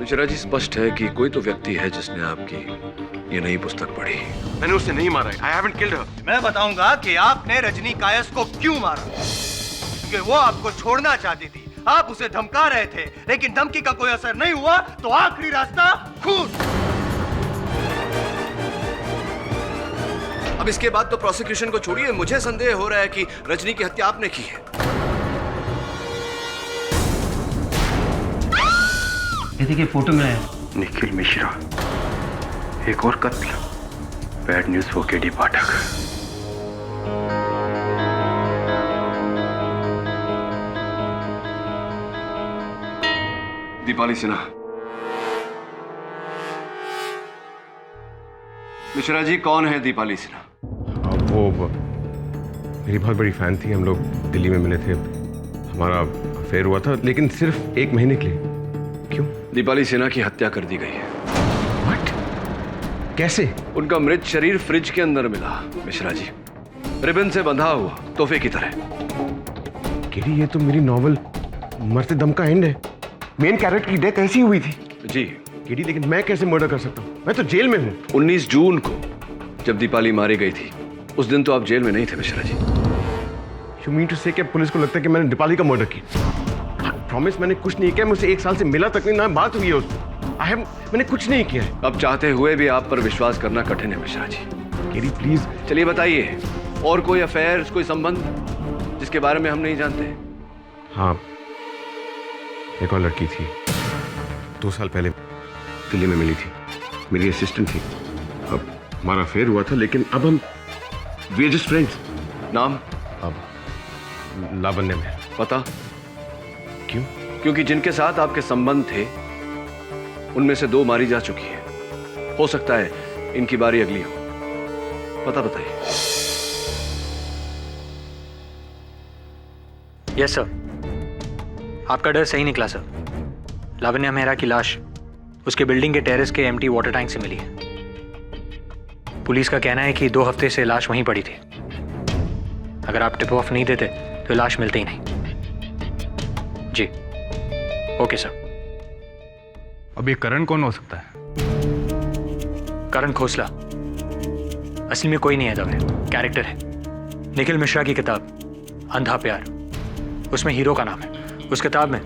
मिश्रा जी, स्पष्ट है कि कोई तो व्यक्ति है जिसने आपकी ये नई पुस्तक पढ़ी। मैंने उसे नहीं मारा है। I haven't killed her। मैं बताऊंगा कि आपने रजनी कायस को क्यों मारा, क्योंकि वो आपको छोड़ना चाहती थी। आप उसे धमका रहे थे, लेकिन धमकी का कोई असर नहीं हुआ, तो आखिरी रास्ता खून। अब इसके बाद तो प्रोसिक्यूशन को छोड़िए, मुझे संदेह हो रहा है कि रजनी की हत्या आपने की है। ये देखिए फोटो में है। निखिल मिश्रा, एक और कत्ल। बैड न्यूज फॉर केडी पाठक। दीपाली सिन्हा। मिश्रा जी, कौन है दीपाली सिन्हा? वो मेरी बहुत बड़ी फैन थी। हम लोग दिल्ली में मिले थे, हमारा अफेयर हुआ था, लेकिन सिर्फ 1 महीने के लिए। क्यों? दीपाली सिन्हा की हत्या कर दी गई है। What? कैसे? उनका मृत शरीर फ्रिज के अंदर मिला मिश्रा जी, रिबन से बंधा हुआ, तोहफे की तरह। केडी, ये तो मेरी नॉवल मरते दम का एंड है। मेन कैरेक्टर की डेथ ऐसी हुई थी। जी केडी, लेकिन मैं कैसे मर्डर कर सकता हूँ? मैं तो जेल में हूँ। 19 जून को जब दीपाली मारी गई थी, उस दिन तो आप जेल में नहीं थे Mishra ji. You mean to say कि पुलिस को लगता है कि मैंने दीपाली का मर्डर किया? प्रॉमिस, मैंने कुछ नहीं किया। मुझसे 1 साल से मिला तक नहीं, ना बात हुई है उससे। मैंने कुछ नहीं किया है। अब चाहते हुए भी आप पर विश्वास करना कठिन है मिश्रा जी। KD please. चलिए बताइए, और कोई अफेयर, कोई संबंध जिसके बारे में हम नहीं जानते? हाँ, एक और लड़की थी, 2 साल पहले दिल्ली में मिली थी, मेरी असिस्टेंट थी। अब हमारा अफेयर हुआ था, लेकिन अब हम वी आर जस्ट फ्रेंड्स। नाम? अब लावण्य में। पता? क्यों? क्योंकि जिनके साथ आपके संबंध थे उनमें से 2 मारी जा चुकी है। हो सकता है इनकी बारी अगली हो। पता बताइए। यस सर, आपका डर सही निकला सर। लावण्या मेहरा की लाश उसके बिल्डिंग के टेरेस के एम्प्टी वाटर टैंक से मिली है। पुलिस का कहना है कि 2 हफ्ते से लाश वहीं पड़ी थी। अगर आप टिप ऑफ नहीं देते तो लाश मिलती ही नहीं। जी ओके सर। अब ये करण कौन हो सकता है? करण खोसला असली में कोई नहीं है, दवे कैरेक्टर है। निखिल मिश्रा की किताब अंधा प्यार, उसमें हीरो का नाम है। उस किताब में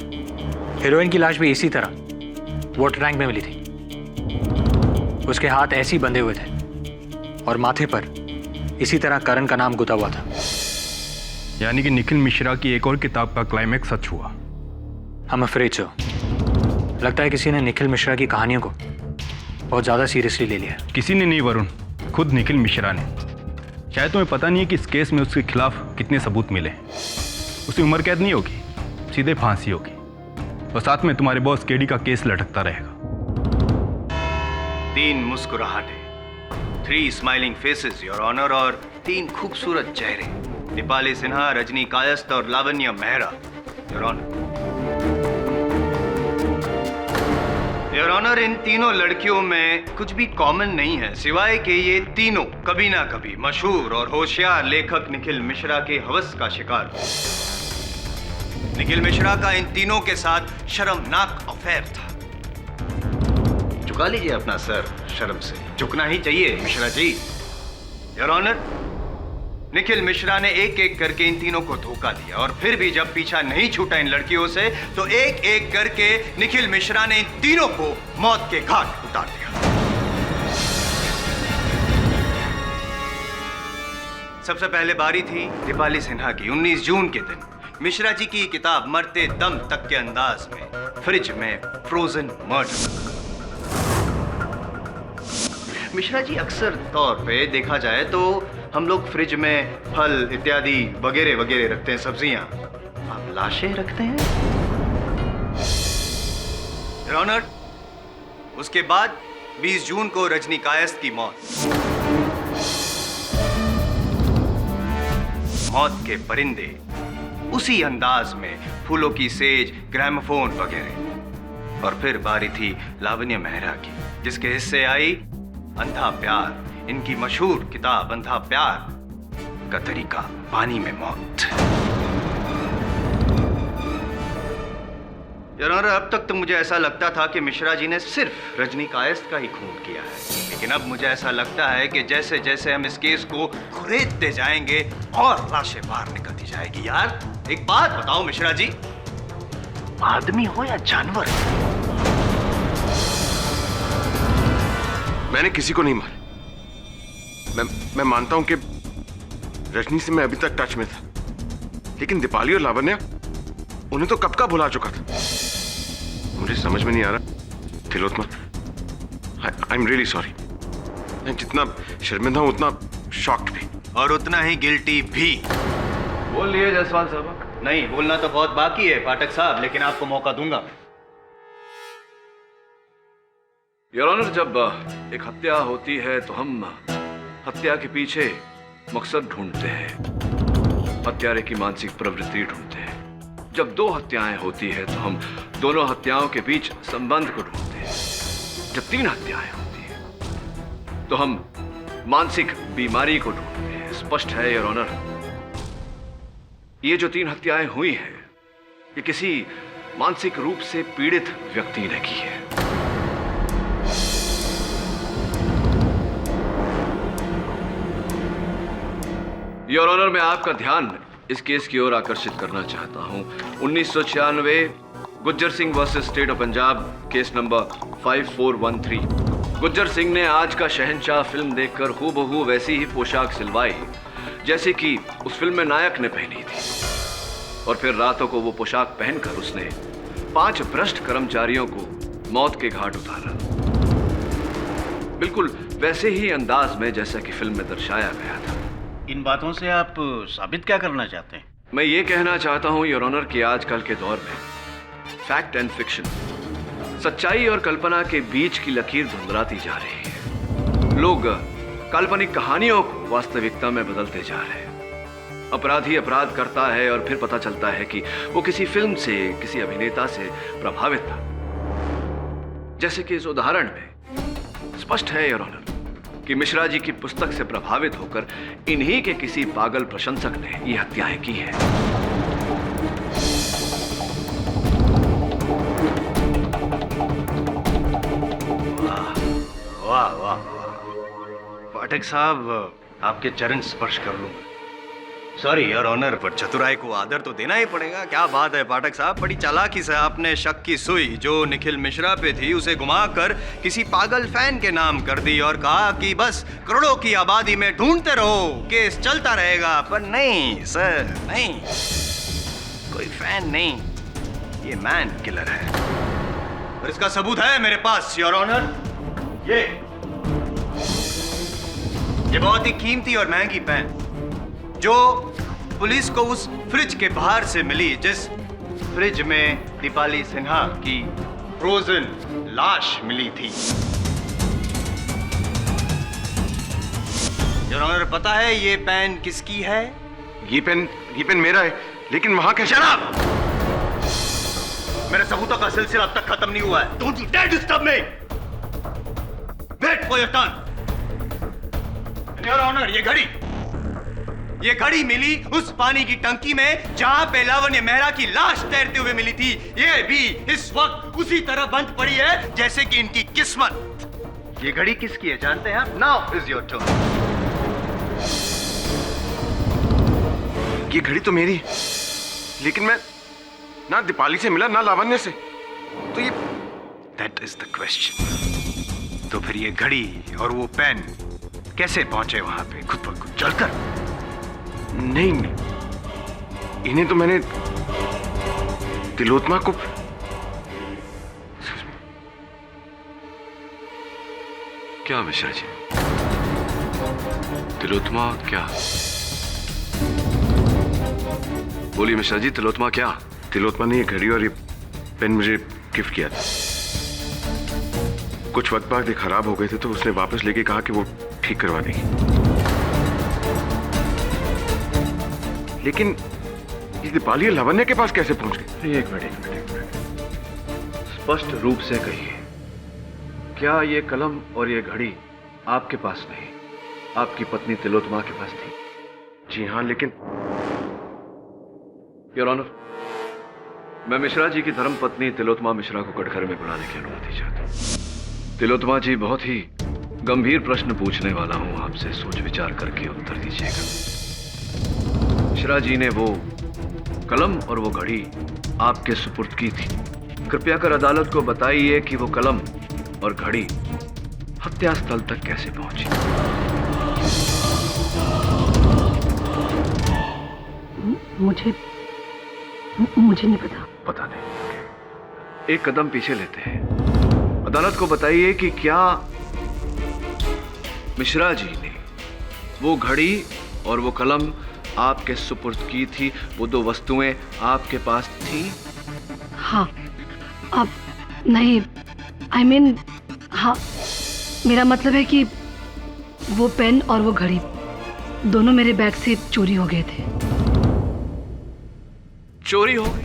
हीरोइन की लाश भी इसी तरह वाटर टैंक में मिली थी। उसके हाथ ऐसे ही बंधे हुए थे और माथे पर इसी तरह करण का नाम गुथा हुआ था। यानी कि निखिल मिश्रा की एक और किताब का क्लाइमैक्स सच हुआ। हम अफ्रेड सो, लगता है किसी ने निखिल मिश्रा की कहानियों को बहुत ज़्यादा सीरियसली ले लिया। किसी ने नहीं वरुण, खुद निखिल मिश्रा ने। शायद तुम्हें पता नहीं है कि इस केस में उसके खिलाफ कितने सबूत मिले। उसे उम्र कैद नहीं होगी, सीधे फांसी होगी, और साथ में तुम्हारे बॉस केडी का केस लटकता रहेगा। 3 मुस्कुराहटें, 3 स्माइलिंग फेसेस योर ऑनर, और 3 खूबसूरत चेहरे, दीपाली सिन्हा, रजनी कायस्थ और Lavanya Mehra your honour. Your honour, इन तीनों लड़कियों में कुछ भी कॉमन नहीं है, सिवाय कि ये तीनों कभी ना कभी मशहूर और होशियार लेखक निखिल मिश्रा के हवस का शिकार। निखिल मिश्रा का इन तीनों के साथ शर्मनाक अफेयर था। झुका लीजिए अपना सर, शर्म से झुकना ही चाहिए मिश्रा जी। योर ऑनर, निखिल मिश्रा ने एक एक करके इन तीनों को धोखा दिया, और फिर भी जब पीछा नहीं छूटा इन लड़कियों से, तो एक एक करके निखिल मिश्रा ने इन तीनों को मौत के घाट उतार दिया। सबसे पहले बारी थी दीपाली सिन्हा की। 19 जून के दिन मिश्रा जी की किताब मरते दम तक के अंदाज में फ्रिज में फ्रोजन मर्डर। मिश्रा जी, अक्सर तौर पे देखा जाए तो हम लोग फ्रिज में फल इत्यादि वगैरह वगैरह रखते हैं, सब्जियां। आप लाशें रखते हैं योर ऑनर। उसके बाद 20 जून को रजनी कायस्थ की मौत। मौत के परिंदे उसी अंदाज में, फूलों की सेज, ग्रामोफोन वगैरह। और फिर बारी थी लावण्य मेहरा की, जिसके हिस्से आई अंधा प्यार। इनकी मशहूर किताब अंधा प्यार का तरीका, पानी में मौत। योर ऑनर, अब तक तो मुझे ऐसा लगता था कि मिश्रा जी ने सिर्फ रजनी कायस्थ का ही खून किया है, लेकिन अब मुझे ऐसा लगता है कि जैसे जैसे हम इस केस को खरीदते जाएंगे और लाशें बाहर निकलती जाएगी। यार एक बात बताओ मिश्रा जी, आदमी हो या जानवर? मैंने किसी को नहीं मारा। मैं मानता हूं कि रजनी से मैं अभी तक टच में था, लेकिन दीपाली और लावण्या उन्हें तो कब का भुला चुका था। मुझे समझ में नहीं आ रहा Tilottama, I am really sorry. मैं जितना शर्मिंदा हूं उतना शॉक्ड भी, और उतना ही गिल्टी भी। बोल लिए जायसवाल साहब? नहीं, बोलना तो बहुत बाकी है पाठक साहब, लेकिन आपको मौका दूंगा। योर ऑनर, जब एक हत्या होती है तो हम हत्या के पीछे मकसद ढूंढते हैं, हत्यारे की मानसिक प्रवृत्ति ढूंढते हैं। जब दो हत्याएं होती है तो हम दोनों हत्याओं के बीच संबंध को ढूंढते हैं। जब तीन हत्याएं होती है तो हम मानसिक बीमारी को ढूंढते हैं। स्पष्ट है योर ऑनर, ये जो तीन हत्याएं हुई हैं ये किसी मानसिक रूप से पीड़ित व्यक्ति ने की है। योर ऑनर, मैं आपका ध्यान इस केस की ओर आकर्षित करना चाहता हूं। 1996 Gujjar Singh versus state of Punjab, case number 5413। Gujjar Singh ने आज का शहंशाह फिल्म देखकर हूबहू वैसी ही पोशाक सिलवाई जैसे कि उस फिल्म में नायक ने पहनी थी, और फिर रातों को वो पोशाक पहनकर उसने 5 भ्रष्ट कर्मचारियों को मौत के घाट उतारा, बिल्कुल वैसे ही अंदाज में जैसा कि फिल्म में दर्शाया गया था। इन बातों से आप साबित क्या करना चाहते हैं? मैं ये कहना चाहता हूं योर ऑनर कि आजकल के दौर में फैक्ट एंड फिक्शन, सच्चाई और कल्पना के बीच की लकीर धुंधलाती जा रही है। लोग काल्पनिक कहानियों को वास्तविकता में बदलते जा रहे हैं। अपराधी अपराध करता है और फिर पता चलता है कि वो किसी फिल्म से, किसी अभिनेता से प्रभावित था। जैसे कि इस उदाहरण में स्पष्ट है योर ऑनर कि मिश्रा जी की पुस्तक से प्रभावित होकर इन्हीं के किसी पागल प्रशंसक ने ये हत्याएं की है। वाह वाह पाठक साहब, आपके चरण स्पर्श कर लूं। सॉरी योर ऑनर, पर चतुराई को आदर तो देना ही पड़ेगा। क्या बात है पाठक साहब, बड़ी चालाकी से आपने शक की सुई जो निखिल मिश्रा पे थी उसे घुमाकर किसी पागल फैन के नाम कर दी और कहा कि बस करोड़ों की आबादी में ढूंढते रहो, केस चलता रहेगा। पर नहीं सर, नहीं, कोई फैन नहीं, ये मैन किलर है, और इसका सबूत है मेरे पास योर ऑनर। ये बहुत ही कीमती और महंगी पेन जो पुलिस को उस फ्रिज के बाहर से मिली जिस फ्रिज में दीपाली सिन्हा की फ्रोजन लाश मिली थी। योर ऑनर, पता है ये पेन किसकी है? ये पेन मेरा है, लेकिन वहां कैसे? शराब! मेरे सबूतों का सिलसिला अब तक खत्म नहीं हुआ है। Don't you dare disturb me! Wait for your turn. Your honour, ये घड़ी मिली उस पानी की टंकी में जहां पे लावण्य मेहरा की लाश तैरते हुए मिली थी। ये भी इस वक्त उसी तरह बंद पड़ी है जैसे कि इनकी किस्मत। ये घड़ी किसकी है जानते हैं आप? Now is your turn. ये घड़ी तो मेरी है, लेकिन मैं ना दीपाली से मिला ना लावण्य से, तो ये दैट इज द क्वेश्चन। तो फिर ये घड़ी और वो पेन कैसे पहुंचे वहां पे खुद ब खुद चलकर? नहीं, इन्हें तो मैंने तिलोत्मा को क्या मिश्रा जी? तिलोत्मा क्या? बोलिए मिश्रा जी, तिलोत्मा क्या? तिलोत्मा ने ये घड़ी और ये पेन मुझे गिफ्ट किया था। कुछ वक्त बाद ये खराब हो गए थे तो उसने वापस लेके कहा कि वो ठीक करवा देगी, लेकिन ये दीपाली और लावण्य के पास कैसे पहुंच गए? एक मिनट, स्पष्ट रूप से कहिए, क्या ये कलम और ये घड़ी आपके पास नहीं, आपकी पत्नी तिलोत्मा के पास थी? जी हाँ, लेकिन योर ऑनर, मैं मिश्रा जी की धर्मपत्नी तिलोत्तमा मिश्रा को कटघरे में बुलाने की अनुमति चाहता हूँ। तिलोत्तमा जी, बहुत ही गंभीर प्रश्न पूछने वाला हूँ आपसे, सोच विचार करके उत्तर दीजिएगा। मिश्रा जी ने वो कलम और वो घड़ी आपके सुपुर्द की थी। कृपया कर अदालत को बताइए कि वो कलम और घड़ी हत्या स्थल तक कैसे पहुंची। मुझे नहीं पता। पता नहीं। एक कदम पीछे लेते हैं। अदालत को बताइए कि क्या मिश्रा जी ने वो घड़ी और वो कलम आपके सुपुर्द की थी? वो दो वस्तुएं आपके पास थी? हाँ। अब नहीं, I mean, हाँ, मेरा मतलब है कि वो पेन और वो घड़ी दोनों मेरे बैग से चोरी हो गए थे। चोरी हो गई?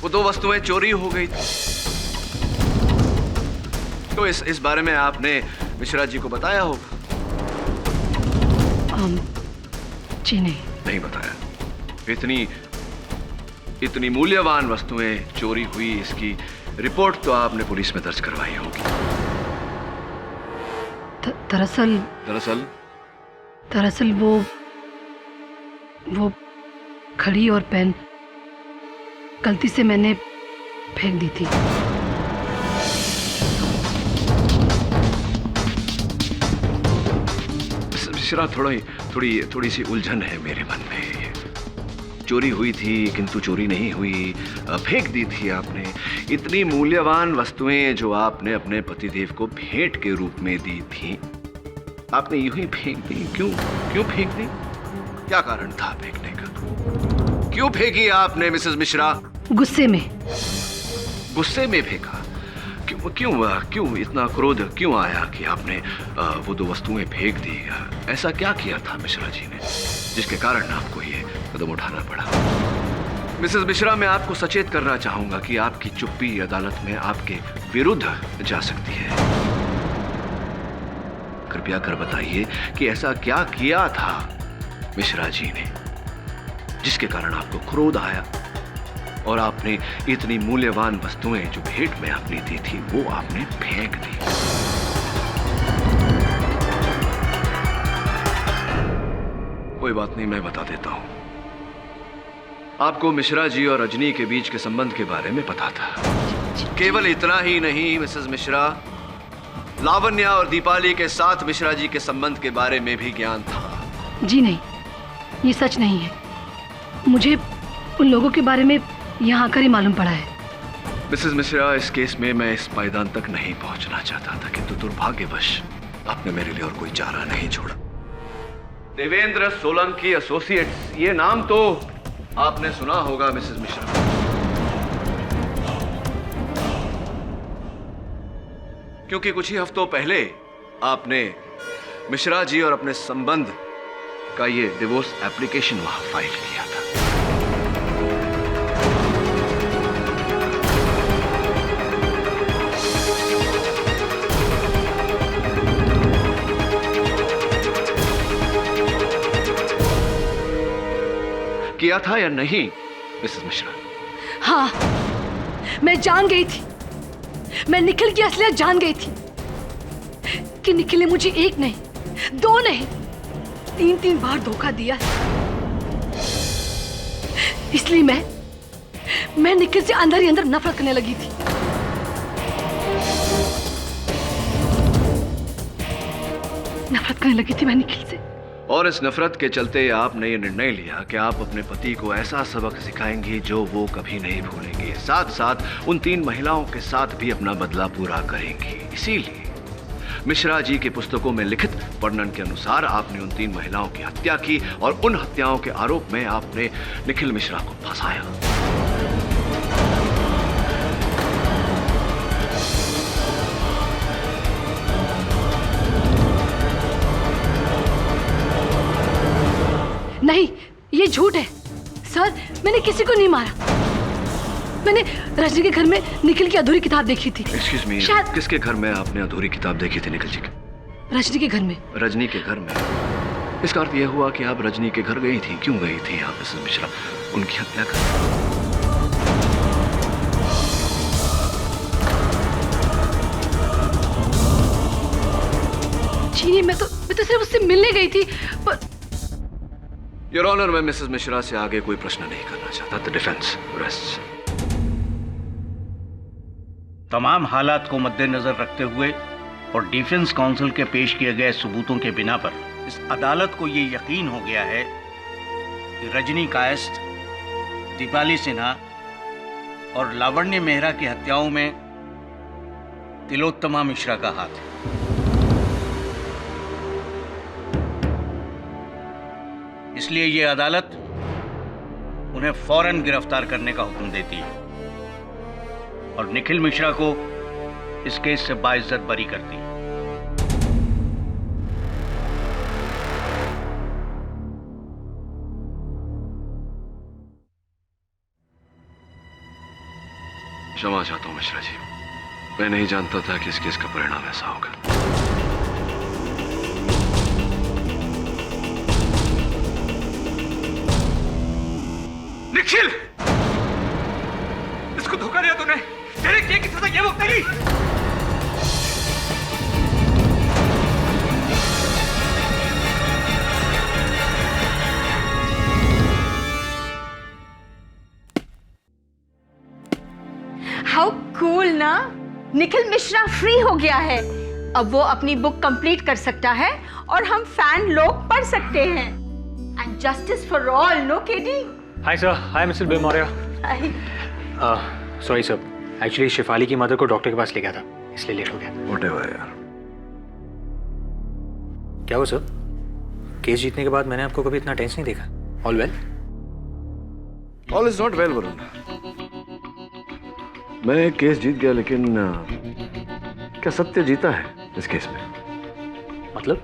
वो दो वस्तुएं चोरी हो गई थी? तो इस बारे में आपने मिश्रा जी को बताया होगा? जी नहीं बताया। इतनी मूल्यवान वस्तुएं चोरी हुई, इसकी रिपोर्ट तो आपने पुलिस में दर्ज करवाई होगी। दरअसल वो घड़ी और पेन गलती से मैंने फेंक दी थी। मिश्रा, थोड़ी सी उलझन है मेरे मन में। चोरी हुई थी किंतु चोरी नहीं हुई, फेंक दी थी आपने। इतनी मूल्यवान वस्तुएं जो आपने अपने पतिदेव को भेंट के रूप में दी थी, आपने यूं ही फेंक दी। क्यों फेंक दी? क्या कारण था फेंकने का? क्यों फेंकी आपने मिसेस मिश्रा? गुस्से में फेंका? क्यों इतना क्रोध क्यों आया कि आपने वो दो वस्तुएं फेंक दी? ऐसा क्या किया था मिश्रा जी ने जिसके कारण आपको ये कदम उठाना पड़ा? मिसेस मिश्रा, मैं आपको सचेत करना चाहूंगा कि आपकी चुप्पी अदालत में आपके विरुद्ध जा सकती है। कृपया कर बताइए कि ऐसा क्या किया था मिश्रा जी ने जिसके कारण आपको क्रोध आया और आपने इतनी मूल्यवान वस्तुएं जो भेंट में आपने दी थी वो आपने फेंक दी। कोई बात नहीं, मैं बता देता हूं। आपको मिश्रा जी और रजनी के बीच के संबंध के बारे में पता था। केवल इतना ही नहीं मिसेस मिश्रा, लावण्या और दीपाली के साथ मिश्रा जी के संबंध के बारे में भी ज्ञान था। जी नहीं, ये सच नहीं है। मुझे उन लोगों के बारे में यहाँ आकर ही मालूम पड़ा है। मिसेस मिश्रा, इस केस में मैं इस पायदान तक नहीं पहुंचना चाहता था, किंतु दुर्भाग्यवश आपने मेरे लिए और कोई चारा नहीं छोड़ा। देवेंद्र सोलंकी एसोसिएट्स, ये नाम तो आपने सुना होगा मिसेस मिश्रा। क्योंकि कुछ ही हफ्तों पहले आपने मिश्रा जी और अपने संबंध का ये डिवोर्स एप्लीकेशन वहां फाइल किया था। किया था या नहीं मिसेस मिश्रा? हाँ, मैं जान गई थी, मैं निखिल की असलियत जान गई थी कि निखिल ने मुझे एक नहीं, दो नहीं, तीन बार धोखा दिया। इसलिए मैं निखिल से अंदर ही अंदर नफरत करने लगी थी। नफरत करने लगी थी मैं निखिल से। और इस नफरत के चलते आपने ये निर्णय लिया कि आप अपने पति को ऐसा सबक सिखाएंगी जो वो कभी नहीं भूलेंगे। साथ साथ उन 3 महिलाओं के साथ भी अपना बदला पूरा करेंगी। इसीलिए मिश्रा जी की पुस्तकों में लिखित वर्णन के अनुसार आपने उन 3 महिलाओं की हत्या की और उन हत्याओं के आरोप में आपने निखिल मिश्रा को फंसाया। नहीं, ये झूठ है सर, मैंने किसी को नहीं मारा। मैंने रजनी के घर में निखिल की अधूरी किताब देखी थी। एक्सक्यूज मी, शायद किसके घर में आपने अधूरी किताब देखी थी निखिल जी के? रजनी के घर में। रजनी के घर में? इसका अर्थ यह हुआ कि आप रजनी के घर गई थी। क्यों गई थी आप मिसेस मिश्रा? उनकी हत्या कर थी नहीं, मैं तो सिर्फ उससे मिलने गई थी। पर योर ऑनर, मैं मिसेस मिश्रा से आगे कोई प्रश्न नहीं करना चाहता। The defence rests. तमाम हालात को मद्देनजर रखते हुए और डिफेंस काउंसिल के पेश किए गए सबूतों के बिना पर इस अदालत को ये यकीन हो गया है कि रजनी कायस्थ, दीपाली सिन्हा और लावण्य मेहरा की हत्याओं में तिलोत्तमा मिश्रा का हाथ है। इसलिए ये अदालत उन्हें फौरन गिरफ्तार करने का हुक्म देती है और निखिल मिश्रा को इस केस से बाइज्जत बरी करती है। क्षमा चाहता हूं मिश्रा जी, मैं नहीं जानता था कि इस केस का परिणाम ऐसा होगा। निखिल, इसको धोखा दिया तूने। तेरे किए की सजा ये वक्त नहीं। हाउ कूल ना, निखिल मिश्रा फ्री हो गया है। अब वो अपनी बुक कंप्लीट कर सकता है और हम फैन लोग पढ़ सकते हैं। And justice for all, no KD? Hi sir, hi mister Bill Maurya. Sorry sir, actually Shifali की मदर को डॉक्टर के पास ले गया था, इसलिए लेट हो गया। व्हाटएवर यार। क्या हो सर, केस जीतने के बाद मैंने आपको कभी इतना टेंस नहीं देखा। All well? All is not well Varun. मैं केस जीत गया, लेकिन क्या सत्य जीता है इस केस में? मतलब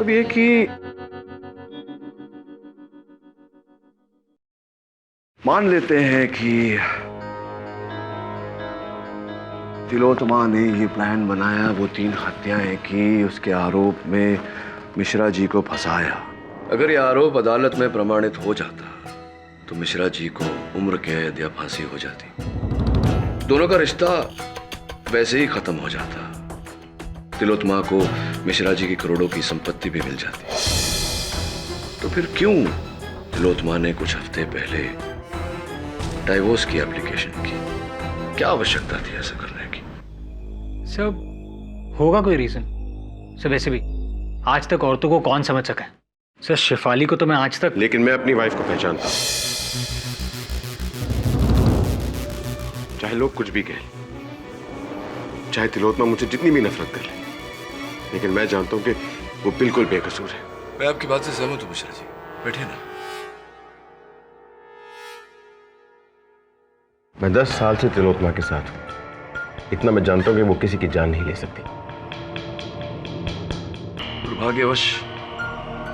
ये कि मान लेते हैं कि तिलोत्तमा ने ये प्लान बनाया, वो 3 हत्याएं की, उसके आरोप में मिश्रा जी को फंसाया। अगर ये आरोप अदालत में प्रमाणित हो जाता तो मिश्रा जी को उम्र कैद या फांसी हो जाती। दोनों का रिश्ता वैसे ही खत्म हो जाता। तिलोत्तमा को मिश्रा जी की करोड़ों की संपत्ति भी मिल जाती। तो फिर क्यों तिलोत्तमा ने कुछ हफ्ते पहले डाइवोर्स की एप्लीकेशन की? क्या आवश्यकता थी ऐसा करने की? सर होगा कोई रीजन। सर वैसे भी आज तक औरतों को कौन समझ सका है? सर शिफाली को तो मैं आज तक। लेकिन मैं अपनी वाइफ को पहचानता हूं, चाहे लोग कुछ भी कहें, चाहे तिलोत्तमा मुझे जितनी भी नफरत कर ले, लेकिन मैं जानता हूं कि वो बिल्कुल बेकसूर है। मैं आपकी बात से सहमत हूं मिश्रा जी, बैठिए ना। मैं 10 साल से तिलोत्तमा के साथ हूं, इतना मैं जानता हूं कि वो किसी की जान नहीं ले सकती। दुर्भाग्यवश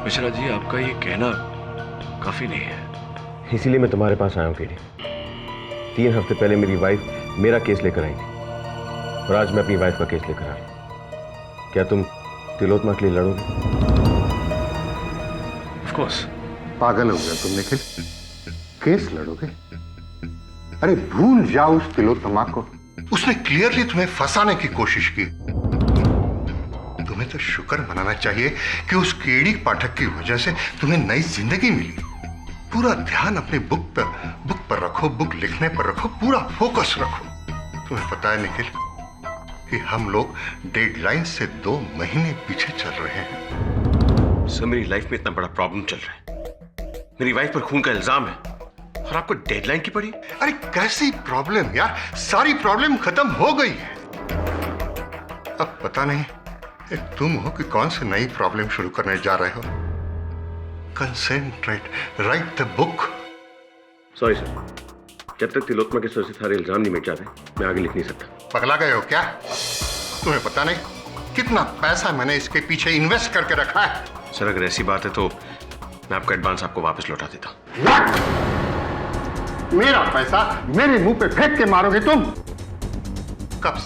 मिश्रा जी, आपका ये कहना काफी नहीं है। इसीलिए मैं तुम्हारे पास आया हूं केडी। 3 हफ्ते पहले मेरी वाइफ मेरा केस लेकर आई थी और आज मैं अपनी वाइफ का केस लेकर आया। क्या तुम तिलोत्तमा के लिए लड़ोगे? Of course. पागल हो गया तुम निखिल, केस लड़ोगे? अरे भूल जाओ उस तिलोत्तमा को, उसने क्लियरली तुम्हें फंसाने की कोशिश की। तुम्हें तो शुक्र मनाना चाहिए कि उस केडी पाठक की वजह से तुम्हें नई जिंदगी मिली। पूरा ध्यान अपनी बुक पर रखो, बुक लिखने पर रखो, पूरा फोकस रखो। तुम्हें पता है निखिल कि हम लोग डेडलाइन से 2 महीने पीछे चल रहे हैं। सर मेरी लाइफ में इतना बड़ा प्रॉब्लम चल रहा है, मेरी वाइफ पर खून का इल्जाम है और आपको डेडलाइन की पड़ी? अरे कैसी प्रॉब्लम यार, सारी प्रॉब्लम खत्म हो गई है। अब पता नहीं तुम हो कि कौन सी नई प्रॉब्लम शुरू करने जा रहे हो। Concentrate, right the book. Sorry sir, जब तक तिलोत्तमा के सर से सारे इल्जाम नहीं मिट जाते मैं आगे लिख नहीं सकता। पगला गए हो क्या? तुम्हें पता नहीं कितना पैसा मैंने इसके पीछे इन्वेस्ट करके रखा है। सर अगर ऐसी बात है तो मैं आपका एडवांस आपको वापस लौटा देता। मेरा पैसा मेरे मुंह पे फेंक के मारोगे तुम? कब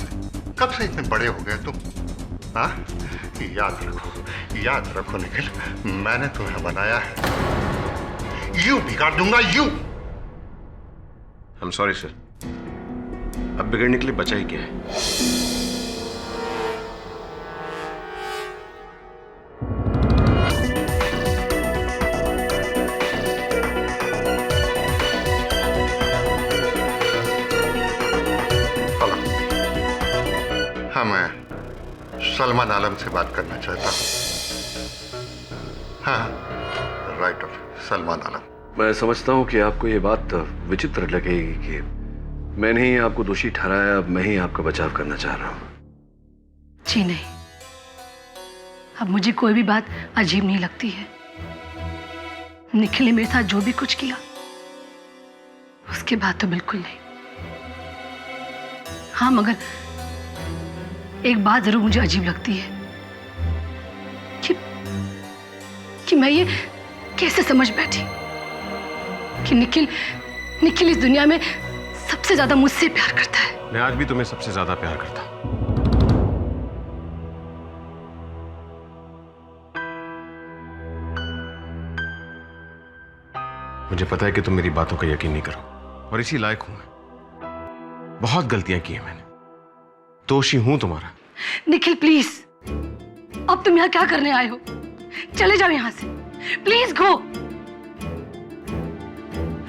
से इतने बड़े हो गए तुम? हाँ, याद रखो निखिल, मैंने तुम्हें बनाया है। यू बिगाड़ दूंगा, you. I am sorry sir, अब बिगड़ने के लिए बचा ही क्या है? हाँ, मैं सलमान आलम से बात करना चाहता हूँ। हाँ, राइट ऑफ सलमान आलम। मैं समझता हूँ कि आपको ये बात विचित्र लगेगी कि मैंने ही आपको दोषी ठहराया, अब मैं ही आपका बचाव करना चाह रहा हूँ। जी नहीं, अब मुझे कोई भी बात अजीब नहीं लगती है। निखिल ने मेरे साथ जो भी कुछ किया उसके बाद तो बिल्कुल नहीं। हाँ, मगर एक बात जरूर मुझे अजीब लगती है कि मैं ये कैसे समझ बैठी कि निखिल इस दुनिया में सबसे ज्यादा मुझसे प्यार करता है। मैं आज भी तुम्हें सबसे ज्यादा प्यार करता हूं। मुझे पता है कि तुम मेरी बातों का यकीन नहीं करो और इसी लायक हूं मैं। बहुत गलतियां की हैं मैंने, दोषी हूं तुम्हारा। निखिल प्लीज, अब तुम यहाँ क्या करने आए हो? चले जाओ यहाँ से, प्लीज गो।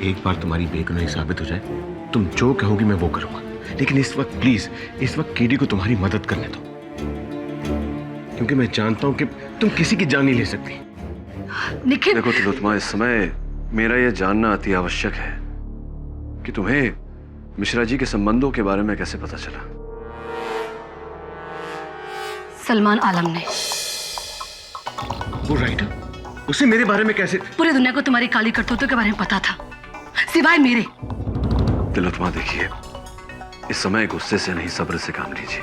एक बार तुम्हारी बेगुनाही साबित हो जाए, तुम जो कहोगी मैं वो करूंगा, लेकिन इस वक्त प्लीज, इस वक्त केडी को तुम्हारी मदद करने दो, क्योंकि मैं जानता हूं कि तुम किसी की जान नहीं ले सकती। निखिल देखो तिलोत्तमा, इस समय मेरा यह जानना अति आवश्यक है कि तुम्हें मिश्रा जी के संबंधों के बारे में कैसे पता चला? सलमान आलम ने। वो राइटर, उसे मेरे बारे में कैसे? पूरी दुनिया को तुम्हारी काली करतूतों के बारे में पता था, सिवाय मेरे। तिलोत्तमा देखिए, इस समय गुस्से से नहीं सब्र से काम लीजिए।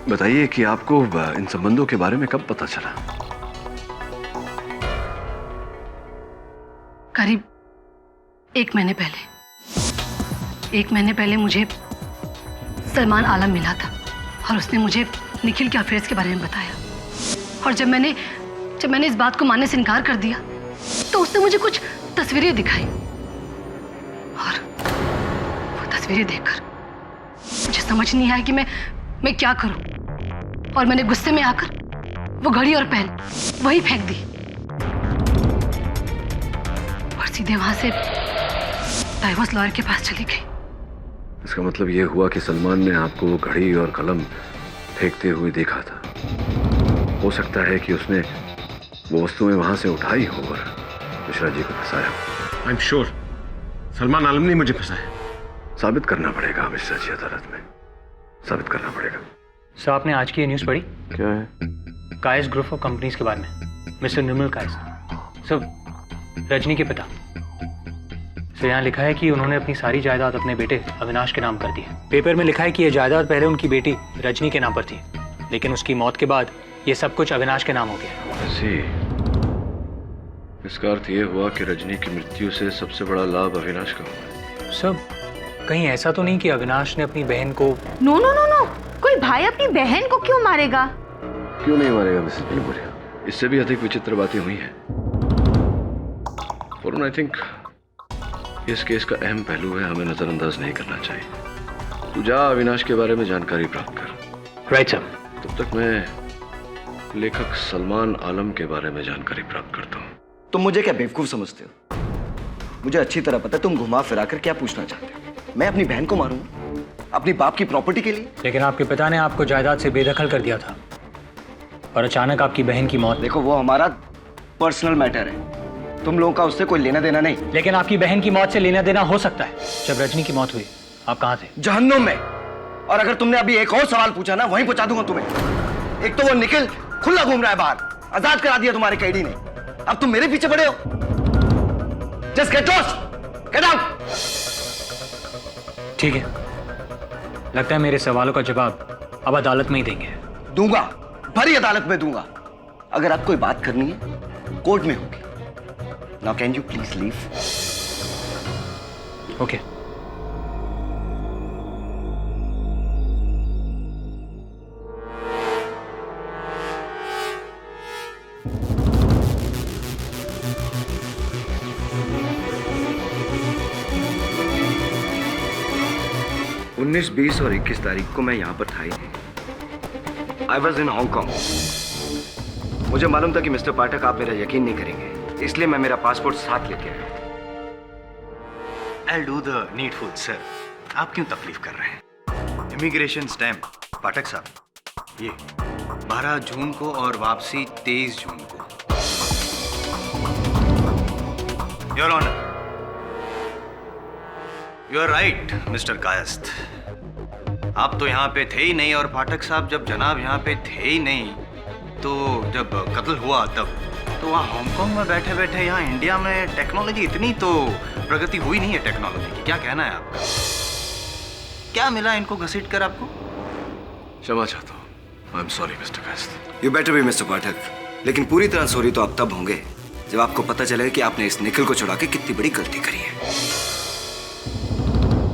बताइए कि आपको इन संबंधों के बारे में कब पता चला? करीब 1 महीने पहले। 1 महीने पहले मुझे सलमान आलम मिला था और उसने मुझे निखिल के अफेयर्स के बारे में बताया। और जब मैंने इस बात को मानने से इनकार कर दिया तो उसने मुझे कुछ तस्वीरें दिखाई, और वो तस्वीरें देखकर मुझे समझ नहीं आया कि मैं क्या करूं। और मैंने गुस्से में आकर वो घड़ी और पेन वही फेंक दी और सीधे वहां से डाइवोर्स लॉयर के पास चली गई। इसका मतलब ये हुआ कि सलमान ने आपको वो घड़ी और कलम फेंकते हुए देखा था। हो सकता है कि उसने वो वस्तुएं वहां से उठाई हो और मिश्रा जी को फंसाया। आई एम श्योर सलमान आलम ने मुझे फंसाया। साबित करना पड़ेगा मिश्रा जी, अदालत में साबित करना पड़ेगा। सर, आपने आज की ये न्यूज़ पढ़ी? क्या है? कायस ग्रुप ऑफ कंपनीज के बारे में। मिस्टर निर्मल कायस, सर, रजनी के पिता। सर, यहाँ लिखा है कि उन्होंने अपनी सारी जायदाद अपने बेटे अविनाश के नाम कर दी है। पेपर में लिखा है कि यह जायदाद पहले उनकी बेटी रजनी के नाम पर थी, लेकिन उसकी मौत के बाद ये सब कुछ अविनाश के नाम हो गया। ऐसी, इसका अर्थ ये हुआ कि रजनी की मृत्यु से सबसे बड़ा लाभ अविनाश का हुआ। सब कहीं ऐसा तो नहीं कि अविनाश ने अपनी बहन को? नो नो नो नो, कोई भाई अपनी बहन को क्यों मारेगा? क्यों नहीं मारेगा मिसेस बेलमुरिया? इससे भी अधिक विचित्र बातें हुई हैं। और आई थिंक इस केस का अहम पहलू है, हमें नजरअंदाज नहीं करना चाहिए। तू जा अविनाश के बारे में जानकारी प्राप्त कर। Right sir. तब तक मैं लेखक सलमान आलम के बारे में जानकारी प्राप्त करता हूँ। तुम मुझे क्या बेवकूफ समझते हो? मुझे अच्छी तरह पता है तुम घुमा फिरा कर क्या पूछना चाहते हो। मैं अपनी बहन को मारूंगा अपनी बाप की प्रॉपर्टी के लिए? लेकिन आपके पिता ने आपको जायदाद से बेदखल कर दिया था और अचानक आपकी बहन की मौत। देखो, वो हमारा पर्सनल मैटर है, तुम लोगों का उससे कोई लेना देना नहीं। लेकिन आपकी बहन की मौत से लेना देना हो सकता है। जब रजनी की मौत हुई आप कहाँ थे? जहन्नुम में। और अगर तुमने अभी एक और सवाल पूछा ना, वहीं पहुंचा दूंगा तुम्हें। एक तो वो निखिल खुला घूम रहा है बाहर, आजाद करा दिया तुम्हारे कैडी ने, अब तुम मेरे पीछे पड़े हो। Just get lost, get out. ठीक है, लगता है मेरे सवालों का जवाब अब अदालत में ही देंगे। दूंगा, भरी अदालत में दूंगा। अगर आपको कोई बात करनी है कोर्ट में होगी। Now can you please leave? Okay. उन्नीस, 20 और 21 तारीख को मैं यहां पर था ही नहीं। I was in Hong Kong. मुझे मालूम था कि मिस्टर पाठक आप मेरा यकीन नहीं करेंगे, इसलिए मैं मेरा पासपोर्ट साथ लेके आया। I'll do the needful, sir. आप क्यों तकलीफ कर रहे हैं? इमिग्रेशन स्टैम्प पाठक साहब, ये 12 जून को और वापसी 23 जून को। Your honour, you are right mister Kayastha. आप तो यहाँ पे थे ही नहीं, और पाठक साहब जब जनाब यहाँ पे थे ही नहीं तो जब कत्ल हुआ तब तो वहाँ हांगकांग में बैठे बैठे यहाँ इंडिया में टेक्नोलॉजी इतनी तो प्रगति हुई नहीं है टेक्नोलॉजी की। क्या कहना है आपका? क्या मिला इनको घसीट कर आपको? क्षमा चाहता हूँ। I am sorry Mister Kayasth. You better be Mister Pathak, लेकिन पूरी तरह सॉरी तो आप तब होंगे जब आपको पता चलेगा कि आपने इस निखिल को छुड़ा के कितनी बड़ी गलती करी है।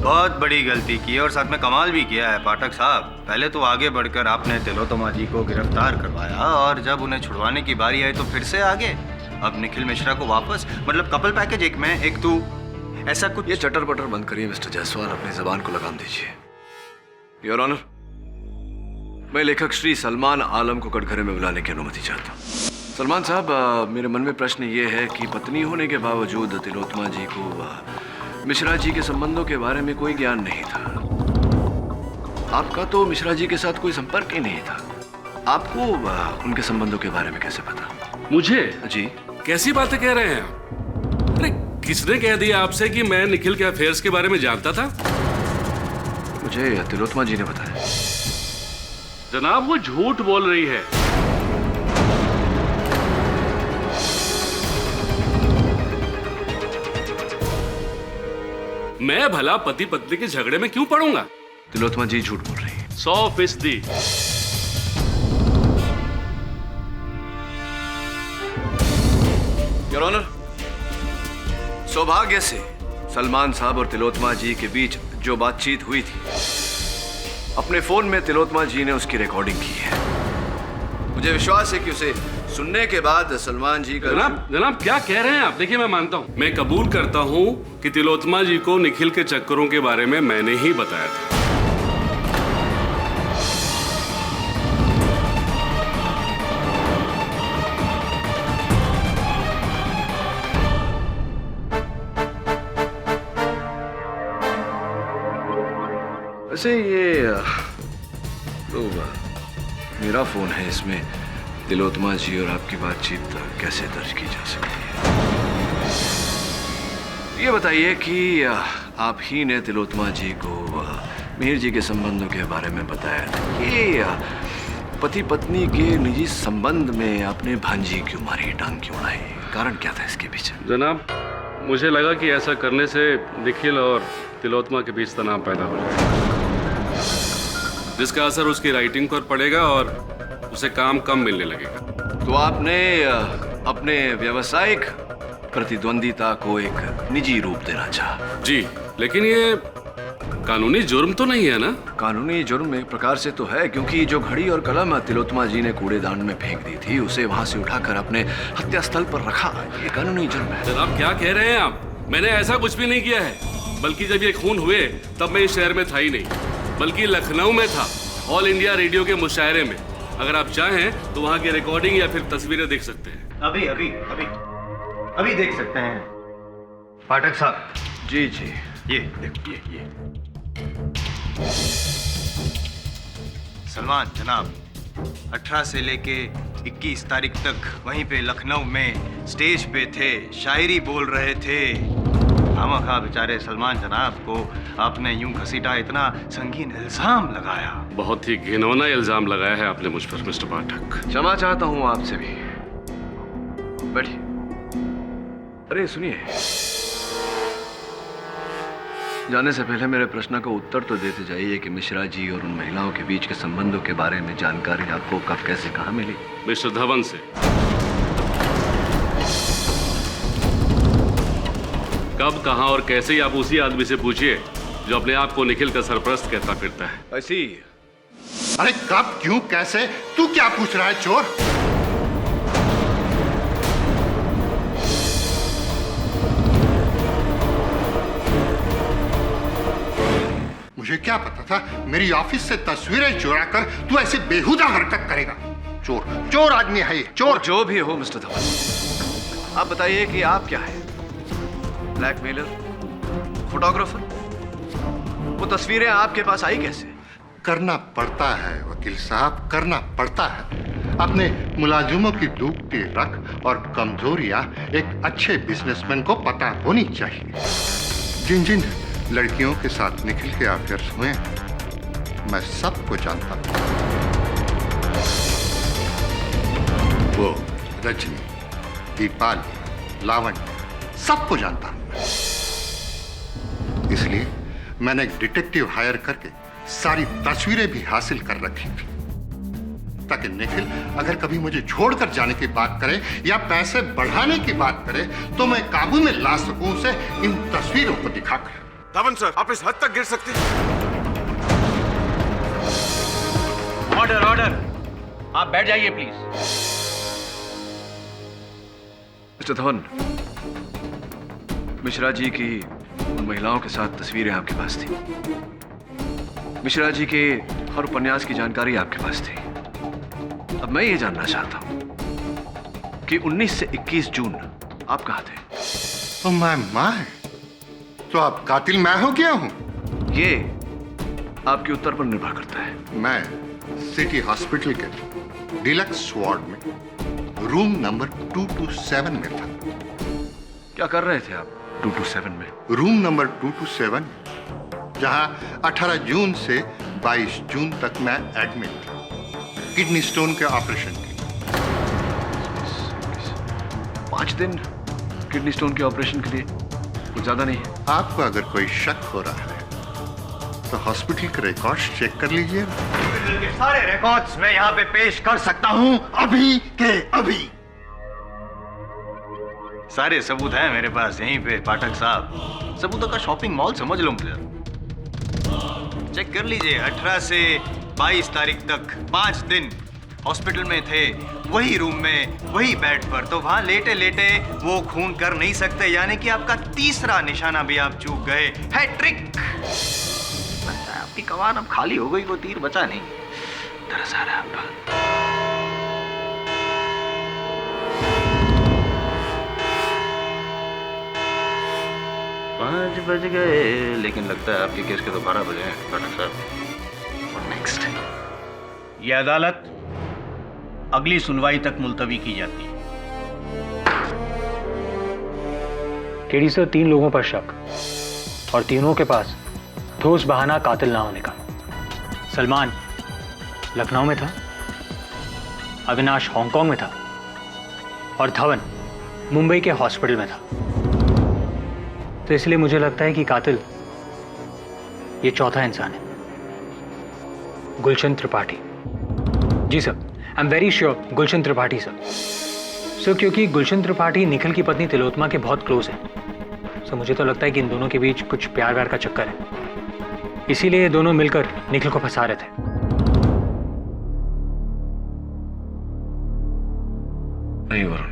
बहुत बड़ी गलती की है और साथ में कमाल भी किया है पाठक साहब। पहले तो आगे बढ़कर आपने तिलोत्तमा जी को गिरफ्तार करवाया, और जब उन्हें छुड़वाने की बारी आई तो फिर से आगे। अब निखिल मिश्रा को वापस, मतलब कपल पैकेज, एक मैं एक तू, ऐसा कुछ। ये चटर पटर बंद करिए मिस्टर जायसवाल, अपनी जबान को लगाम दीजिए। योर ऑनर, मैं लेखक श्री सलमान आलम को कटघरे में बुलाने की अनुमति चाहता हूँ। सलमान साहब, मेरे मन में प्रश्न ये है कि पत्नी होने के बावजूद तिलोत्तमा जी को मिश्रा जी के संबंधों के बारे में कोई ज्ञान नहीं था। आपका तो मिश्रा जी के साथ कोई संपर्क ही नहीं था, आपको उनके संबंधों के बारे में कैसे पता? मुझे? जी। कैसी बातें कह रहे हैं आप? अरे किसने कह दिया आपसे कि मैं निखिल के अफेयर्स के बारे में जानता था? मुझे तिलोत्तमा जी ने बताया। जनाब, वो झूठ बोल रही है। मैं भला पति पत्नी के झगड़े में क्यों पड़ूंगा? तिलोत्तमा जी झूठ बोल रही है। 100%। योर ऑनर, सौभाग्य से सलमान साहब और तिलोत्तमा जी के बीच जो बातचीत हुई थी, अपने फोन में तिलोत्तमा जी ने उसकी रिकॉर्डिंग की है। मुझे विश्वास है कि उसे सुनने के बाद सलमान जी का। जनाब क्या कह रहे हैं आप? देखिए, मैं मानता हूं, मैं कबूल करता हूं कि तिलोत्तमा जी को निखिल के चक्करों के बारे में मैंने ही बताया था। वैसे ये तो मेरा फोन है, इसमें तिलोत्तमा जी और आपकी बातचीत कैसे दर्ज की जा सकती है? ये बताइए कि आप ही ने तिलोत्तमा जी को मिहिर जी के संबंधों के बारे में बताया था कि पति पत्नी के निजी संबंध में आपने भांजी क्यों मारी, टांग क्यों उड़ाई? कारण क्या था इसके पीछे? जनाब, मुझे लगा कि ऐसा करने से निखिल और तिलोत्तमा के बीच तनाव पैदा हो जाएगा, जिसका असर उसकी राइटिंग पर पड़ेगा और उसे काम कम मिलने लगेगा। तो आपने अपने व्यावसायिक प्रतिद्वंदिता को एक निजी रूप देना चाहा? जी, लेकिन ये कानूनी जुर्म तो नहीं है ना? कानूनी जुर्म एक प्रकार से तो है, क्योंकि जो घड़ी और कलम तिलोत्तमा जी ने कूड़ेदान में फेंक दी थी, उसे वहां से उठाकर अपने हत्या स्थल पर रखा। ये कानूनी जुर्म है। जनाब क्या कह रहे हैं आप? मैंने ऐसा कुछ भी नहीं किया है, बल्कि जब ये खून हुए तब मैं इस शहर में था ही नहीं, बल्कि लखनऊ में था, ऑल इंडिया रेडियो के मुशायरे में। अगर आप चाहें तो वहाँ की रिकॉर्डिंग या फिर तस्वीरें देख सकते हैं। अभी अभी अभी अभी देख सकते हैं पाठक साहब। जी जी, ये देखिए, ये सलमान जनाब 18 से लेके 21 तारीख तक वहीं पे लखनऊ में स्टेज पे थे, शायरी बोल रहे थे। खामखा बेचारे सलमान जनाब को आपने यूं घसीटा, इतना संगीन इल्जाम लगाया। बहुत ही घिनौना इल्जाम लगाया है आपने मुझ पर मिस्टर पाठक। क्षमा चाहता हूं आपसे भी। बैठिए। अरे सुनिए, जाने से पहले मेरे प्रश्न का उत्तर तो देते जाइए कि मिश्रा जी और उन महिलाओं के बीच के संबंधों के बारे में जानकारी आपको कब, कैसे, कहाँ मिली? मिस्टर धवन से। कब, कहां और कैसे ही आप उसी आदमी से पूछिए जो अपने आप को निखिल का सरपरस्त कहता फिरता है। ऐसी। अरे कब, क्यों, कैसे? तू क्या पूछ रहा है चोर? मुझे क्या पता था मेरी ऑफिस से तस्वीरें चुरा कर तू ऐसी बेहुदा हरकत करेगा। चोर, चोर आदमी है ये, चोर। जो भी हो मिस्टर धवन, आप बताइए कि आप क्या है? Blackmailer, photographer? वो तस्वीरें आपके पास आई कैसे? करना पड़ता है वकील साहब, करना पड़ता है। अपने मुलाजिमों की डूबती रख और कमजोरियां एक अच्छे बिजनेसमैन को पता होनी चाहिए। जिन जिन लड़कियों के साथ निखिल के अफेयर्स हुए मैं सबको जानता हूं। वो रजनी, दीपाली, लावण्य सबको जानता हूं। इसलिए मैंने एक डिटेक्टिव हायर करके सारी तस्वीरें भी हासिल कर रखी थी, ताकि निखिल अगर कभी मुझे छोड़कर जाने की बात करे या पैसे बढ़ाने की बात करे तो मैं काबू में ला सकूं उसे इन तस्वीरों को दिखाकर। धवन सर, आप इस हद तक गिर सकते हैं? ऑर्डर ऑर्डर, आप बैठ जाइए प्लीज। मिस्टर धवन, मिश्रा जी की उन महिलाओं के साथ तस्वीरें आपके पास थी। मिश्रा जी के हर उपन्यास की जानकारी आपके पास थी। अब मैं ये जानना चाहता हूं कि 19 से 21 जून आप कहां थे? तो मैं तो आप कातिल मैं हो गया हूं? ये आपके उत्तर पर निर्भर करता है। मैं सिटी हॉस्पिटल के डिलक्स वार्ड में रूम नंबर 227 में था। क्या कर रहे थे आप 227 में? रूम नंबर 227, जहां 18 जून से 22 जून तक मैं एडमिट था, किडनी स्टोन के ऑपरेशन के। 5 दिन किडनी स्टोन के ऑपरेशन के लिए, कुछ ज्यादा नहीं है। आपको अगर कोई शक हो रहा है तो हॉस्पिटल के रिकॉर्ड्स चेक कर लीजिए। के सारे रिकॉर्ड्स मैं यहाँ पे पेश कर सकता हूँ, अभी के अभी। सारे सबूत हैं मेरे पास यहीं पे पाठक साहब। सबूतों का शॉपिंग मॉल समझ लो मुझे। चेक कर लीजिए, 18 से 22 तारीख तक 5 दिन हॉस्पिटल में थे, वही रूम में, वही बेड पर। तो वहां लेटे लेटे वो खून कर नहीं सकते, यानी कि आपका तीसरा निशाना भी आप चूक गए। हैट्रिक। लगता है आपकी कमान अब खाली हो गई, वो तीर बचा नहीं। तरस आ रहा है आपका। 5 बज गए, लेकिन लगता है आपके केस के तो 12 बजे हैं पाठक साहब। और नेक्स्ट यह अदालत अगली सुनवाई तक मुलतवी की जाती है। केडी सर, 3 लोगों पर शक और तीनों के पास ठोस बहाना कातिल ना होने का। सलमान लखनऊ में था, अविनाश हांगकांग में था और धवन मुंबई के हॉस्पिटल में था। तो इसलिए मुझे लगता है कि कातिल ये चौथा इंसान है, गुलशन त्रिपाठी। जी sir, I am very sure, Gulshan Tripathi sir. क्योंकि गुलशन त्रिपाठी निखिल की पत्नी तिलोत्तमा के बहुत क्लोज हैं। मुझे तो लगता है कि इन दोनों के बीच कुछ प्यार व्यार का चक्कर है, इसीलिए ये दोनों मिलकर निखिल को फंसा रहे थे। नहीं वरुण,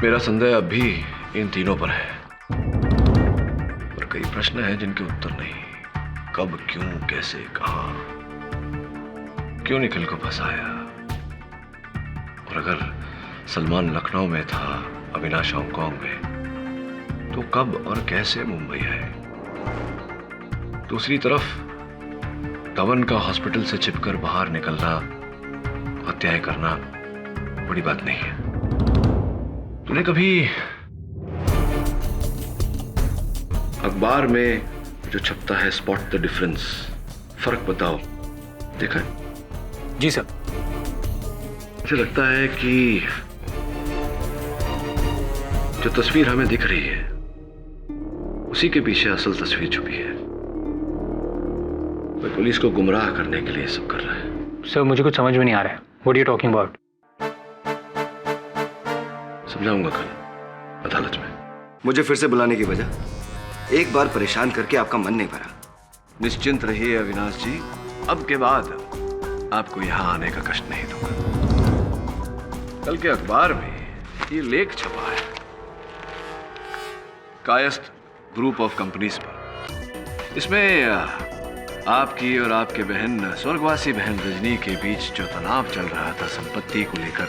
मेरा संदेह अब भी इन तीनों पर है, पर कई प्रश्न हैं जिनके उत्तर नहीं। कब, क्यों, कैसे, कहां, क्यों निखिल को फंसाया? और अगर सलमान लखनऊ में था, अविनाश हांगकांग में, तो कब और कैसे मुंबई आए? दूसरी तरफ धवन का हॉस्पिटल से छिपकर बाहर निकलना, हत्याएं करना बड़ी बात नहीं है। तूने कभी अखबार में जो छपता है स्पॉट द डिफरेंस, फर्क बताओ, देखा है? जी सर। मुझे लगता है कि जो तस्वीर हमें दिख रही है उसी के पीछे असल तस्वीर छुपी है। वह पुलिस को गुमराह करने के लिए सब कर रहा है। सर, मुझे कुछ समझ में नहीं आ रहा है। What are you talking about? समझाऊंगा कल अदालत में। मुझे फिर से बुलाने की वजह? एक बार परेशान करके आपका मन नहीं भरा। निश्चिंत रहिए अविनाश जी, अब के बाद आपको यहां आने का कष्ट नहीं दूंगा। कल के अखबार में ये लेख छपा है कायस्थ ग्रुप ऑफ कंपनीज पर। इसमें आपकी और आपके बहन, स्वर्गवासी बहन रजनी के बीच जो तनाव चल रहा था संपत्ति को लेकर,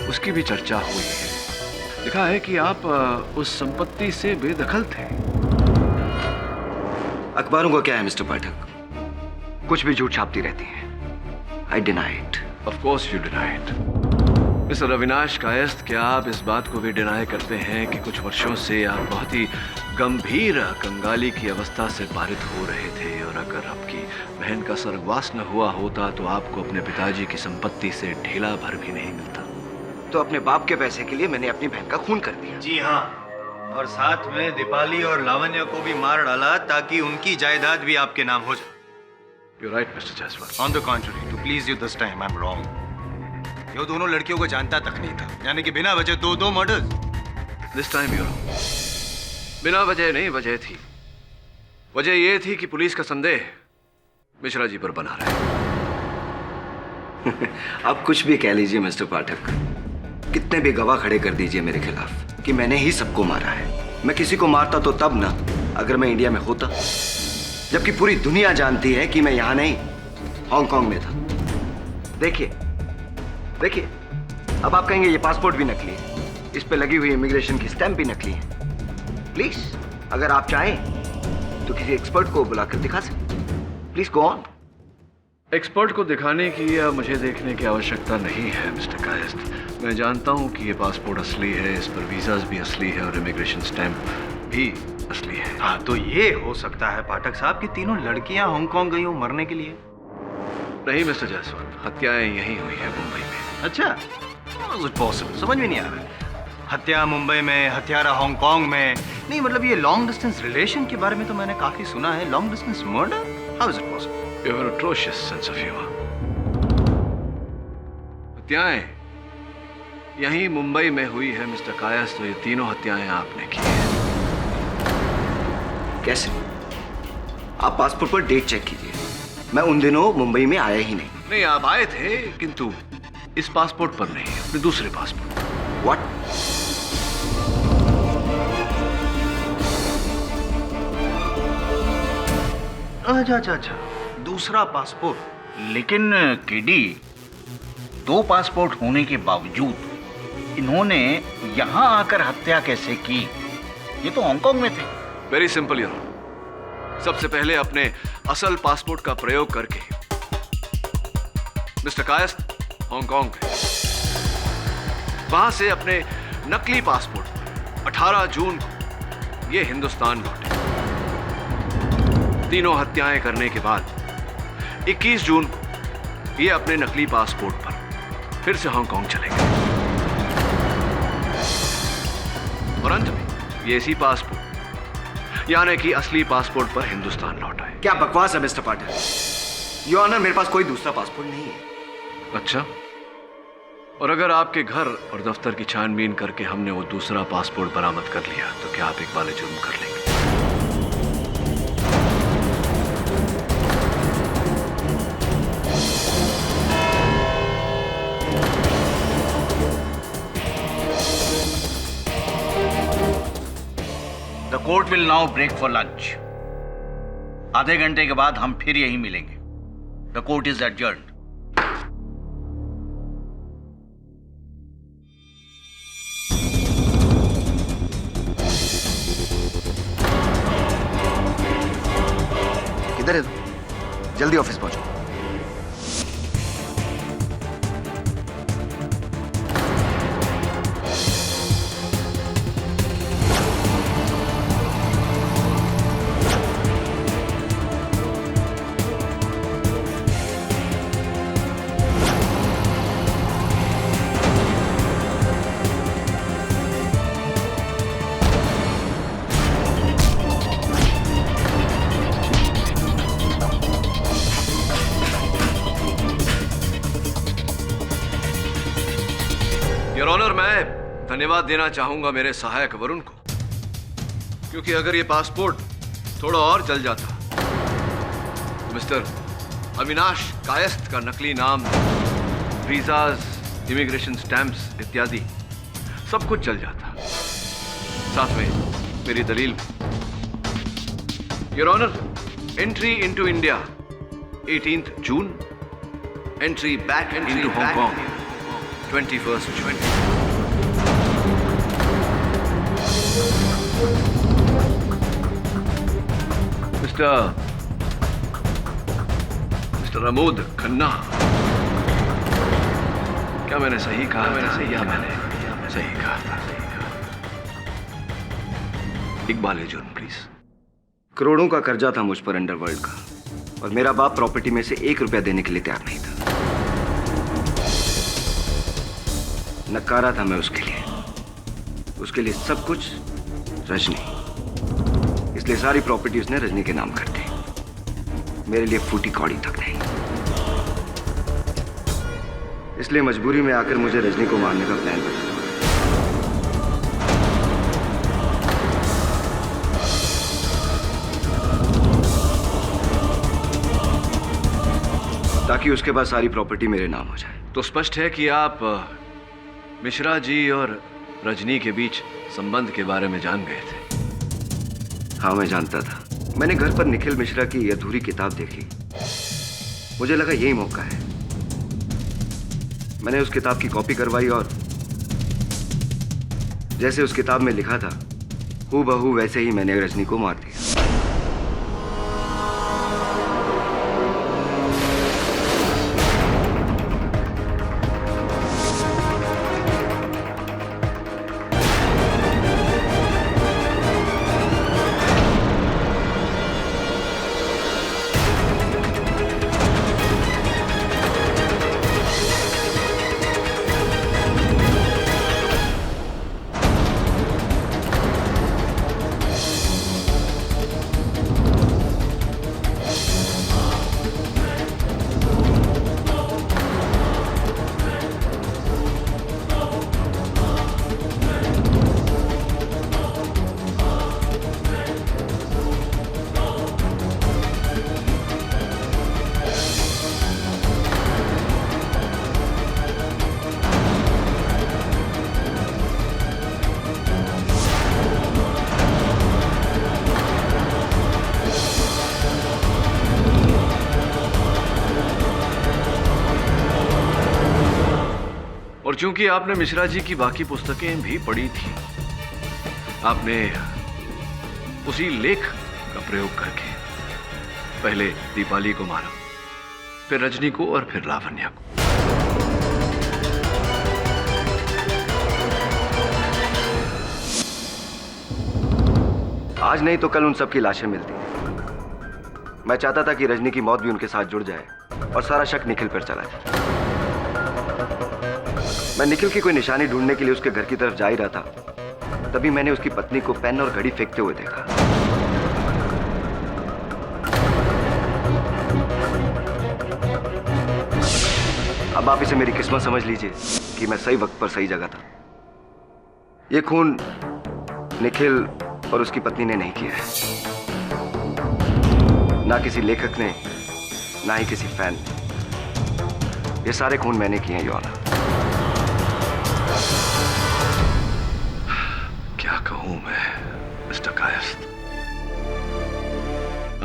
उसकी भी चर्चा हुई है। लिखा है कि आप उस संपत्ति से बेदखल थे। अखबारों का क्या है मिस्टर पाठक? कुछ भी झूठ छापती रहती हैं। I deny it. Of course you deny it. Mister Avinash Kayasth, क्या आप इस बात को भी डिनाई करते हैं कि कुछ वर्षों से आप बहुत ही गंभीर कंगाली की अवस्था से पारित हो रहे थे, और अगर आपकी बहन का स्वर्गवास न हुआ होता तो आपको अपने पिताजी की संपत्ति से ढेला भर भी नहीं मिलता? तो अपने बाप के पैसे के लिए मैंने अपनी बहन का खून कर दिया। जी हाँ, और साथ में दीपाली और लावण्य को भी मार डाला ताकि उनकी जायदाद भी आपके नाम हो जाए। You're right, Mr. Jaiswal. On the contrary, to please you this time, I'm wrong. ये दोनों लड़कियों को जानता तक नहीं था, यानी कि बिना वजह दो murders. This time you're wrong. बिना वजह नहीं, वजह थी। वजह ये थी कि पुलिस का संदेह मिश्रा जी पर बना रहा है। आप कुछ भी कह लीजिए मिस्टर पाठक, कितने भी गवाह खड़े कर दीजिए मेरे खिलाफ कि मैंने ही सबको मारा है। मैं किसी को मारता तो तब ना, अगर मैं इंडिया में होता, जबकि पूरी दुनिया जानती है कि मैं यहां नहीं, हांगकांग में था। देखिए देखिए, अब आप कहेंगे ये पासपोर्ट भी नकली है, इस पे लगी हुई इमिग्रेशन की स्टैंप भी नकली है। प्लीज, अगर आप चाहें तो किसी एक्सपर्ट को बुलाकर दिखा सकते। Please go on. एक्सपर्ट को दिखाने की या मुझे देखने की आवश्यकता नहीं है मिस्टर कायस्थ। मैं जानता हूं कि ये पासपोर्ट असली है, इस पर वीजाज भी असली है और इमिग्रेशन स्टैंप भी असली है। हाँ, तो ये हो सकता है पाठक साहब कि तीनों लड़कियां हांगकांग गई हो मरने के लिए। नहीं मिस्टर जायसवाल, हत्याएं यहीं हुई है, मुंबई में। अच्छा, How is it possible? समझ में नहीं आ रहा है। हत्या मुंबई में, हत्यारा हांगकांग में। नहीं मतलब ये लॉन्ग डिस्टेंस रिलेशन के बारे में तो मैंने काफी सुना है। Long distance murder, how is it possible? You have an atrocious sense of humor. हत्याएं यहीं मुंबई में हुई है मिस्टर कायस्थ, तो ये तीनों हत्याएं आपने की हैं। कैसे? आप पासपोर्ट पर डेट चेक कीजिए। मैं उन दिनों मुंबई में आया ही नहीं। नहीं, आप आए थे, किंतु इस पासपोर्ट पर नहीं, अपने दूसरे पासपोर्ट। व्हाट? अच्छा, दूसरा पासपोर्ट। लेकिन केडी, 2 पासपोर्ट होने के बावजूद इन्होंने यहां आकर हत्या कैसे की? ये तो हांगकांग में थे। Very simple your honour. सबसे पहले अपने असल पासपोर्ट का प्रयोग करके मिस्टर कायस्थ हांगकांग गए, वहां से अपने नकली पासपोर्ट पर 18 जून को ये हिंदुस्तान लौटे। तीनों हत्याएं करने के बाद 21 जून को ये अपने नकली पासपोर्ट पर फिर से हांगकांग चले गए, और अंत में ये इसी पासपोर्ट यानी कि असली पासपोर्ट पर हिंदुस्तान लौटा है। क्या बकवास है मिस्टर पाठक? योर ऑनर, मेरे पास कोई दूसरा पासपोर्ट नहीं है। अच्छा, और अगर आपके घर और दफ्तर की छानबीन करके हमने वो दूसरा पासपोर्ट बरामद कर लिया तो क्या आप इकबाल जुर्म कर लेंगे? The court will now break for lunch. आधे घंटे के बाद हम फिर यहीं मिलेंगे। The court is adjourned. किधर है तुम? जल्दी ऑफिस पहुंचो। योर ऑनर, मैं धन्यवाद देना चाहूंगा मेरे सहायक वरुण को, क्योंकि अगर ये पासपोर्ट थोड़ा और जल जाता तो मिस्टर अविनाश कायस्थ का नकली नाम, वीजाज, इमिग्रेशन स्टैंप्स इत्यादि सब कुछ जल जाता, साथ में मेरी दलील भी। Your honour, entry into India 18th June, entry back into Hong Kong 21st June. Pramod Khanna. क्या मैंने सही कहा? मैंने सही कहा था। इकबाल जुर्म प्लीज। करोड़ों का कर्जा था मुझ पर अंडरवर्ल्ड का, और मेरा बाप प्रॉपर्टी में से 1 रुपया देने के लिए तैयार नहीं था। नकारा था मैं उसके लिए सब कुछ रजनी, इसलिए सारी प्रॉपर्टी उसने रजनी के नाम कर दी। मेरे लिए फूटी कौड़ी तक नहीं। इसलिए मजबूरी में आकर मुझे रजनी को मारने का प्लान बना, ताकि उसके बाद सारी प्रॉपर्टी मेरे नाम हो जाए। तो स्पष्ट है कि आप मिश्रा जी और रजनी के बीच संबंध के बारे में जान गए थे। हाँ, मैं जानता था। मैंने घर पर निखिल मिश्रा की अधूरी किताब देखी, मुझे लगा यही मौका है। मैंने उस किताब की कॉपी करवाई और जैसे उस किताब में लिखा था हूबहू वैसे ही मैंने रजनी को मार दिया। और चूंकि आपने मिश्रा जी की बाकी पुस्तकें भी पढ़ी थी, आपने उसी लेख का प्रयोग करके पहले दीपाली को मारा, फिर रजनी को और फिर लावण्या को। आज नहीं तो कल उन सब की लाशें मिलती। मैं चाहता था कि रजनी की मौत भी उनके साथ जुड़ जाए और सारा शक निखिल पर चला जाए। मैं निखिल की कोई निशानी ढूंढने के लिए उसके घर की तरफ जा ही रहा था, तभी मैंने उसकी पत्नी को पेन और घड़ी फेंकते हुए देखा। अब आप इसे मेरी किस्मत समझ लीजिए कि मैं सही वक्त पर सही जगह था। यह खून निखिल और उसकी पत्नी ने नहीं किया है, ना किसी लेखक ने, ना ही किसी फैन ने। ये सारे खून मैंने किए हैं, योर ऑनर। क्या कहूं मैं मिस्टर कायस्थ,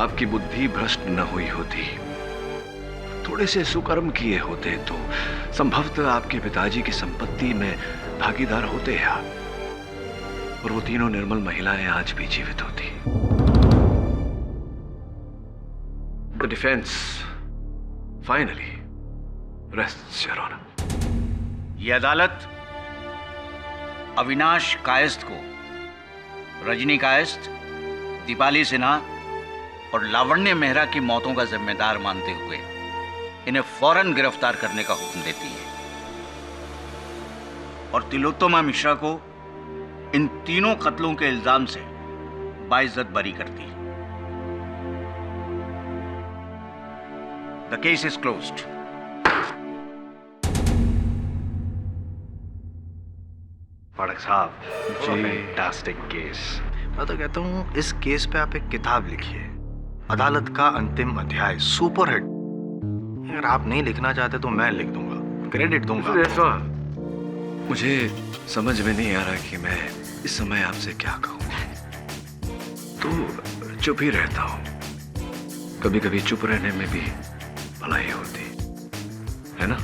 आपकी बुद्धि भ्रष्ट न हुई होती, थोड़े से सुकर्म किए होते तो संभवतः आपके पिताजी की संपत्ति में भागीदार होते हैं आप, और वो तीनों निर्मल महिलाएं आज भी जीवित होती। The defence finally rests your honour. ये अदालत अविनाश कायस्थ को रजनी कायस्थ, दीपाली सिन्हा और लावण्य मेहरा की मौतों का जिम्मेदार मानते हुए इन्हें फौरन गिरफ्तार करने का हुक्म देती है, और तिलोत्तमा मिश्रा को इन तीनों कत्लों के इल्जाम से बाइज्जत बरी करती है। The case is closed. Pathak साहब, फैंटास्टिक केस। मैं तो कहता हूँ इस केस पे आप एक किताब लिखिए, अदालत का अंतिम अध्याय, सुपर हिट। अगर आप नहीं लिखना चाहते तो मैं लिख दूंगा, क्रेडिट दूंगा। मुझे समझ में नहीं आ रहा कि मैं इस समय आपसे क्या कहूँ, तो चुप ही रहता हूँ। कभी कभी चुप रहने में भी भलाई होती है ना?